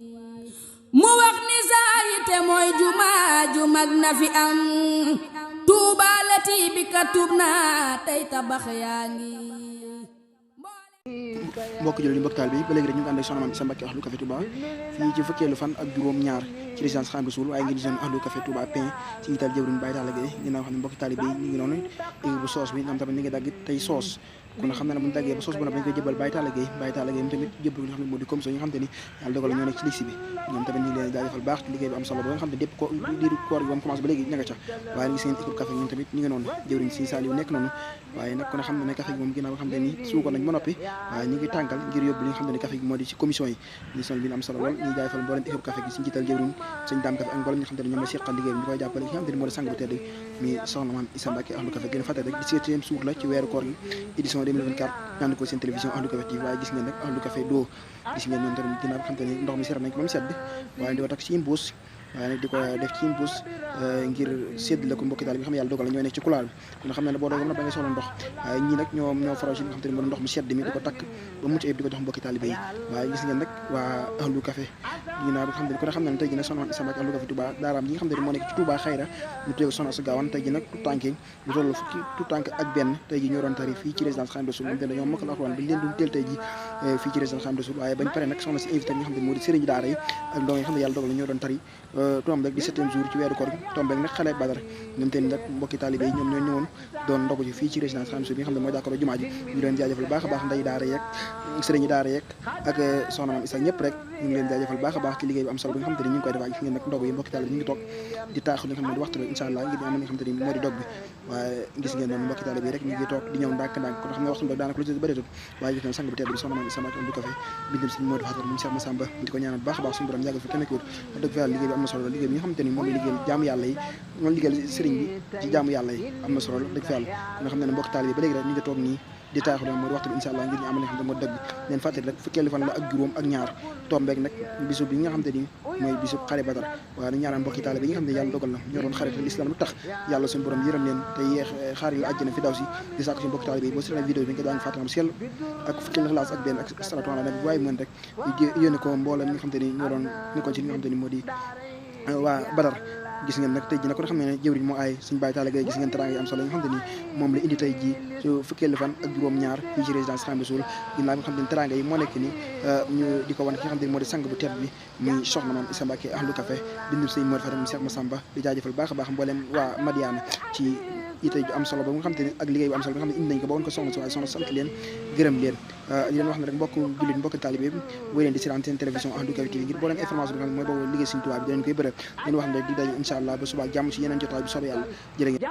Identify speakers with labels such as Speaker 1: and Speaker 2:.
Speaker 1: mu wax ni saayite mooy jumaa ju mag na fi am tuubaalati bi ka tuub naa tey tabax yaa ngi
Speaker 2: mbokk jullit yi mbokk taal bi ba léegi rek ñu ngi ànd ak soxna Mame Issa Mbacké Ahlu Café Touba fii ci fukkeelu fan ak juróom-ñaar ci résidence Khadim Rassoul waaye ngi di zone Ahlu Café Touba Pain ci njiital jëwriñ Baye Talla Gueye ginnaaw xam ne mbokki taalibe yi ñu ngi noonu équipe bu soos bi ñoom tamit ñu ngi dagg tey soos kon xam na ne bu ñu daggee ba soos bu nag dañ koy jëbal Baye Talla Gueye moom tamit jëbal nga xam ne moo di commission yi nga xam te ni yàlla dogal ñoo nekk ci liste bi ñoom tamit ñu ngi leen jaajëfal baax ci liggéey bi am solo ba nga xam ne dépp ko diiru koor gi ba mu commencé ba léegi ña nga ca waaye ngi seen équipe café ñoom tamit ñu ngi noonu jëwriñ si Saliou nekk noonu waaye nag kon xam ne ne café gi moom ginnaaw nga xam ne ni suuko nañ ba noppi waaye ñu ngi tànkal ngir yóbbu li nga xam ne ni café gi moo di ci commission yi émission bi am solo lool ñuy jaajëfal mboolem équipe café gi ci njiital jëwriñ sëñ Dame Café ak mboolem ñi nga xam ne ñoom la seqal liggéey bi ñu koy jàppale ki nga xam ne ni moo di sang bu tedd mi soxna Mame Issa Mbacké Ahlu Café gën a fàtte rek 17e jour la ci weeru koor gi édition 2024 ñaan ko seen télévision Ahlu Café TV waaye gis ngeen nag Ahlu Café doo gis ngeen ñoom tamit ginnaaw xam te ne ndox mi seral nañ ko ba mu sedd waaye di ko tak ci imbuus waaye nag di ko def ci imbuus ngir séddale ko mbokki daal bi nga xam ne yàlla dogal la ñoo nekk ci couloir bi kon xam ne ne boo dogal na da ngay soxla ndox waaye ñii nag ñoo faraw ci li nga xam te ne moo ndox mu sedd mi di ko takk ba mucc ayib di ko jox mbokki taalibe yi waaye gis ngeen nag waa Ahlu Café ginnaaw bi nga xam ne ku ne xam ne tey ji nag soxna Mame Issa Mbacké Ahlu Café Touba daaraam yi nga xam ne moo nekk ci Touba Xayra ñu tuddee ko soxna Assa Gawane tey ji nag tout tànk lu toll fukki tout tànk ak benn tey ji ñoo doon tari fii ci résidence Khadim Rassoul moom te dañoo mokkal alxuraan bañ leen doon teel tey ji fii ci résidence Khadim Rassoul waaye bañ pare nag soxna si invité nga xam ne moo di sëriñ daara yi ak ndongo yi nga xam ne yàlla dogal la ñoo doon tari tombe rek 17e jour ci weeru koor gi tombe rek nag xale Badar ñoom tamit nag mbokki taalibe yi ñoom ñoo ñëwoon doon ndogu ci fii ci résidence Khadim Rassoul bi nga xam ne mooy jàkkaarloo jumaa ji ñu leen jaajëfal baax a baax nday daara yeeg sëriñ daara yeeg ak soxna Mame Issa ñëpp rek ñu ngi leen jaajëfal baax a baax ci liggéey bi am solo bi nga xam te ne ñu ngi koy def gis ngeen nag ndogu yi mbokki taalibe ñu ngi toog di taaxu li nga xam ne moo di waxtu bi incha allah ngir ñu am li nga xam te ni moo di dog bi waaye gis ngeen noonu mbokki taalibe yi rek ñu ngi toog di ñëw ndànk-ndànk kon xam ne waxtu bi daanaka lu ci bëreetul waaye gis ngeen sang bu tedd bi soxna Mame Issa Mbacké Ahlu Café bindam si moo di fatar mu Cheikh Massamba di ko ñaanal baax a baax suñu borom yàggal fi kenn ki wut wax dëgg fa yàlla liggéey bi am na solo liggéey bi nga xam te ni moom la liggéeyal jaamu yàlla yi moom liggéeyal sëriñ bi ci jaamu yàlla yi am na solo dëgg fa yàlla nga xam ne mbokki taalibe yi ba léegi rek ñu ngi toog nii di taaxu moo di waxtu bi incha allah ngir ñu amal li nga xam ne moo dëgg leen fàttali rek fukkeelu fan la ak juróom ak ñaar tombeeg nag bisu bi nga xam te ni mooy bisu xare Badar waaye nag ñaanal mbokki taalibe yi nga xam ne yàlla dogal na ñoo doon xare l'islam lu tax yàlla suñu borom yërëm leen te yeex xaar yu àjjana fi daw si di sàkku si mbokki taalibe yi boo seetaan vidéo bi nga daan fàttali sell ak fukkeelu Ixlaas ak benn ak salatu ala nabi waaye mën rek yónni ko mboolem ñi nga xam te ni ñoo doon nekkoon ci li nga xam te ni moo di waa Badar gis ngeen nag tey ji nag ko xam ne jëwriñ moo aay suñu Baye Talla Gueye gis ngeen teraanga yi am solo yi nga xam te ni moom la indi tey ji ci fukkeelu fan ak juróom-ñaar fii ci résidence Khadim Rassoul ginnaaw bi nga xam te ni teraanga yi moo nekk ni ñu di ko wan ki nga xam te ni moo di sang bu tedd bi muy soxna Mame Issa Mbacké Ahlu Café bindu sëñ moo di fatam Cheikh Massamba di jaajëfal baax a baax mboolem waa Madiana ci itay ju am solo ba nga xam te ne ak liggéey bu am solo bi nga xam ne indi nañ ko ba woon ko soxna si waaye soxna sant leen gërëm leen di leen wax ne rek mbokk jullit mbokk taalibe bi wéy leen di seetaan seen télévision Ahlu Café TV ngir boo leen information bi nga xam ne mooy boobu liggéey Sëriñ Tuubaa bi dinañ koy bërëb leen wax ne rek di daje incha allah ba suba jàmm ci yeneen jotaay bi soobee yàlla jërë ngeen